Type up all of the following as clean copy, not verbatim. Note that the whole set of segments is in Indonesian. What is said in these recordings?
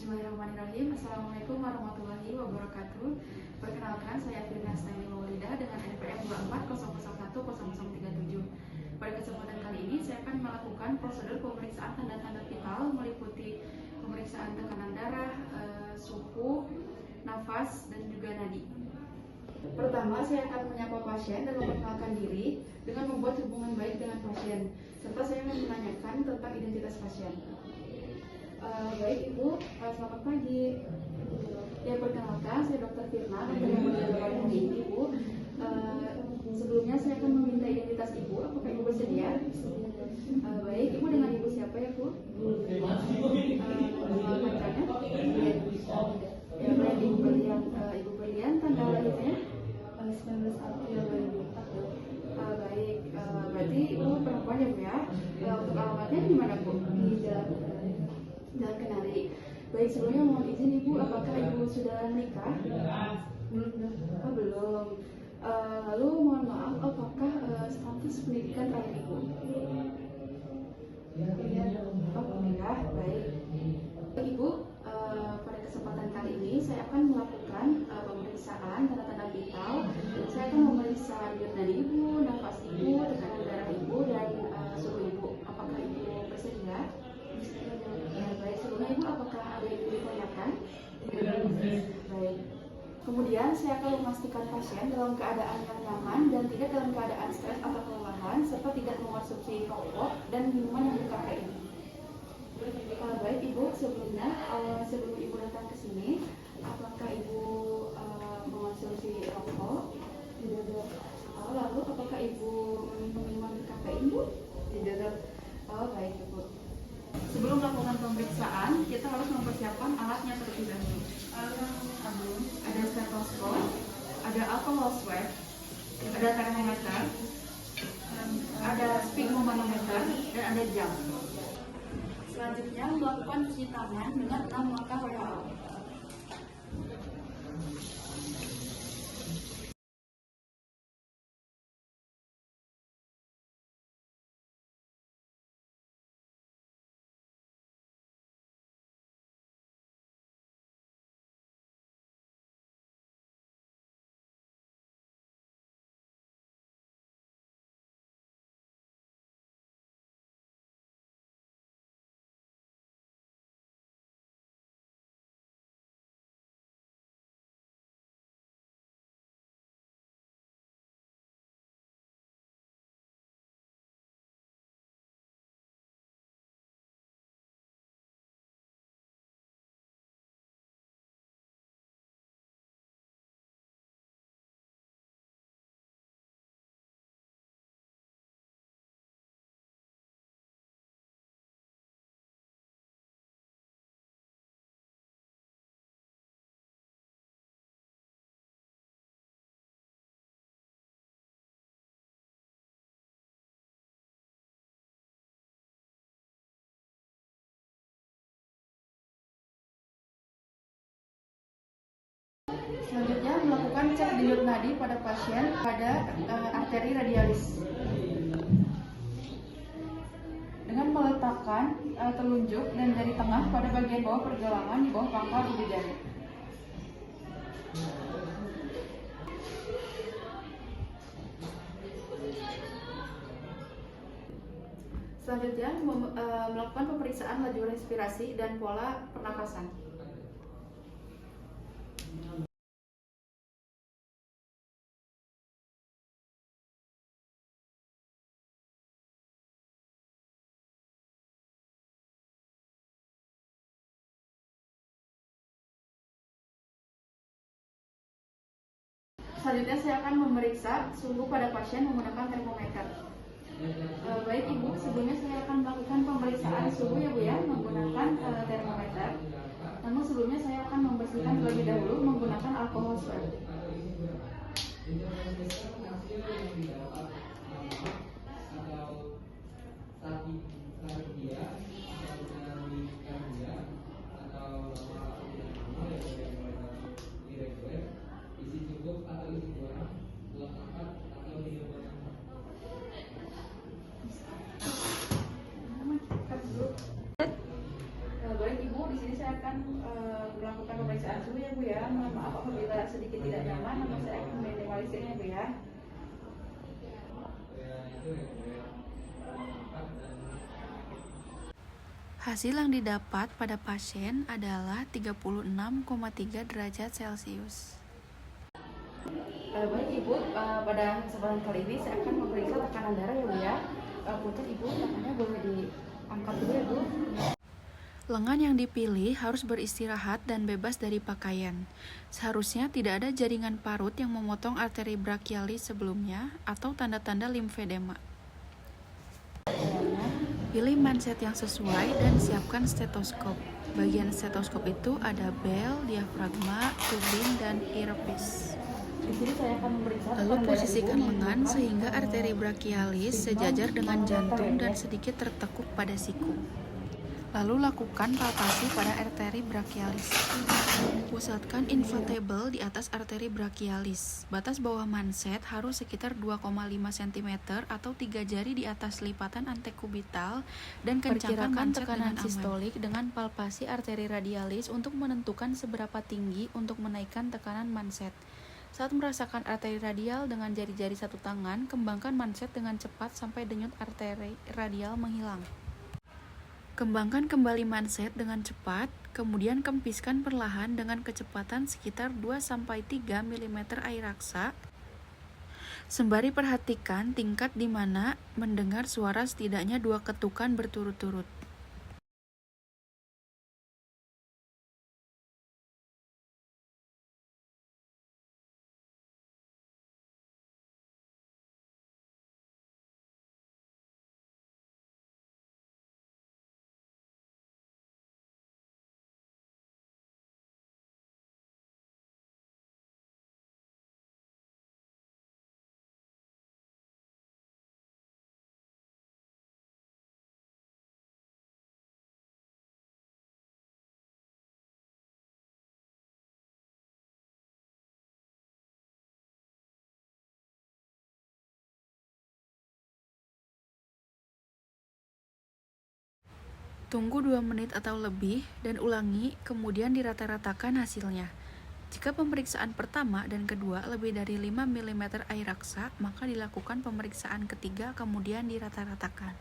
Bismillahirrahmanirrahim. Assalamualaikum warahmatullahi wabarakatuh. Perkenalkan, saya Firna Staini Maulida dengan NPM 24001037. Pada kesempatan kali ini, saya akan melakukan prosedur pemeriksaan tanda-tanda vital meliputi pemeriksaan tekanan darah, suhu, nafas, dan juga nadi. Pertama, saya akan menyapa pasien dan memperkenalkan diri dengan membuat hubungan baik dengan pasien, serta saya akan menanyakan tentang identitas pasien. Baik Ibu, selamat pagi. Ya, perkenalkan, saya Dr. Firna dari Kementerian Ibu. Sebelumnya saya akan meminta identitas Ibu. Apakah Ibu bersedia? Baik, Ibu dengan Ibu siapa ya Bu? Pacarnya? Ya, baik Ibu Berlian, tanggal lahirnya? 19 April 2004. Baik, berarti Ibu perempuan ya Bu ya? Untuk alamatnya di mana Bu? Di Jalan Kenari. Baik, sebelumnya mohon izin Ibu, apakah Ibu sudah menikah? Belum. Lalu mohon maaf, apakah status pendidikan terakhir Ibu? Kuliah. Baik. Ibu, pada kesempatan kali ini saya akan melakukan pemeriksaan tanda-tanda vital. Saya akan memeriksa denyut nadi Ibu, nafas Ibu, tekanan darah Ibu, dan suhu Ibu. Apakah Ibu bersedia? Ya, baik. Sebelumnya Ibu, apakah ada yang ditanyakan? Baik. Kemudian saya akan memastikan pasien dalam keadaan yang nyaman dan tidak dalam keadaan stres atau kelelahan, serta tidak mengonsumsi rokok dan minuman yang berkafein. Baik Ibu, sebelum Ibu datang ke sini, apakah Ibu mengonsumsi rokok? Tidak. Lalu apakah Ibu meminum minuman berkafein Bu? Tidak. Baik Ibu. Sebelum melakukan pemeriksaan, kita harus mempersiapkan alatnya terlebih dahulu. Ada stetoskop, ada alcohol swab, ada termometer, ada sphygmomanometer, dan ada jam. Selanjutnya, melakukan cuci tangan dengan 6 langkah WHO. Selanjutnya, melakukan cek denyut nadi pada pasien pada arteri radialis. Dengan meletakkan telunjuk dan jari tengah pada bagian bawah pergelangan di bawah pangkal ibu jari. Selanjutnya, melakukan pemeriksaan laju respirasi dan pola pernapasan. Selanjutnya, saya akan memeriksa suhu pada pasien menggunakan termometer. Baik Ibu, sebelumnya saya akan melakukan pemeriksaan suhu ya Bu ya, menggunakan termometer. Namun sebelumnya saya akan membersihkan terlebih dahulu menggunakan alcohol swab. Baik Ibu, di sini saya akan melakukan pemeriksaan suhu ya Bu ya. Mohon maaf apabila sedikit tidak nyaman, namun saya akan meminimalisirnya Bu ya. Hasil yang didapat pada pasien adalah 36,3 derajat Celcius. Baik Ibu, pada kesempatan kali ini saya akan memeriksa tekanan darah ya Bu ya. Punten Ibu, tekanannya boleh diangkat dulu ya Bu. Lengan yang dipilih harus beristirahat dan bebas dari pakaian. Seharusnya tidak ada jaringan parut yang memotong arteri brachialis sebelumnya atau tanda-tanda limfedema. Pilih manset yang sesuai dan siapkan stetoskop. Bagian stetoskop itu ada bel, diafragma, turbin, dan earpiece. Di sini saya akan memeriksa Lalu posisikan lengan sehingga arteri brachialis sejajar dengan jantung dan sedikit tertekuk pada siku. Lalu lakukan palpasi pada arteri brachialis. Pusatkan inflatable di atas arteri brachialis. Batas bawah manset harus sekitar 2,5 cm atau 3 jari di atas lipatan antekubital dan kencangkan tekanan sistolik dengan palpasi arteri radialis untuk menentukan seberapa tinggi untuk menaikkan tekanan manset. Saat merasakan arteri radial dengan jari-jari satu tangan, kembangkan manset dengan cepat sampai denyut arteri radial menghilang. Kembangkan kembali manset dengan cepat, kemudian kempiskan perlahan dengan kecepatan sekitar 2-3 mm air raksa. Sembari perhatikan tingkat di mana mendengar suara setidaknya 2 ketukan berturut-turut. Tunggu 2 menit atau lebih dan ulangi, kemudian dirata-ratakan hasilnya. Jika pemeriksaan pertama dan kedua lebih dari 5 mm air raksa, maka dilakukan pemeriksaan ketiga kemudian dirata-ratakan.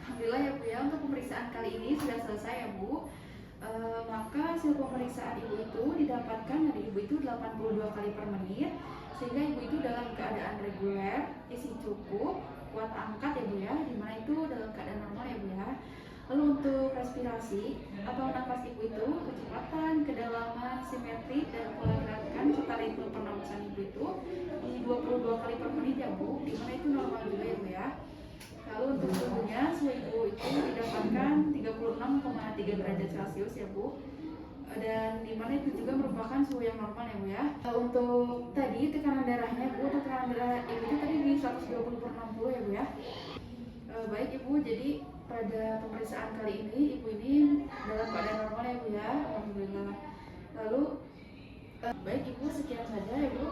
Alhamdulillah ya Bu ya, untuk pemeriksaan kali ini sudah selesai ya Bu. Maka hasil pemeriksaan Ibu itu didapatkan dari Ibu itu 82 kali per menit, sehingga Ibu itu dalam keadaan reguler, isi cukup, kuat angkat ya Bu ya, dimana itu dalam keadaan normal ya Bu ya. Lalu untuk respirasi atau nafas Ibu itu kecepatan, kedalaman, simetri, dan pola gerakan serta ritme pernapasan Ibu itu di 22 kali per menit ya Bu, dimana itu normal juga ya Bu ya. Lalu untuk suhunya, suhu Ibu itu didapatkan 36,3 derajat Celcius ya Bu. Dan dimana itu juga merupakan suhu yang normal ya Bu ya. Untuk tadi tekanan darahnya Bu, untuk tekanan darah Ibu itu tadi di 120/60 ya Bu ya. Baik Ibu, jadi pada pemeriksaan kali ini Ibu ini dalam keadaan normal ya Bu ya. Alhamdulillah. Lalu baik Ibu, sekian saja ya Bu.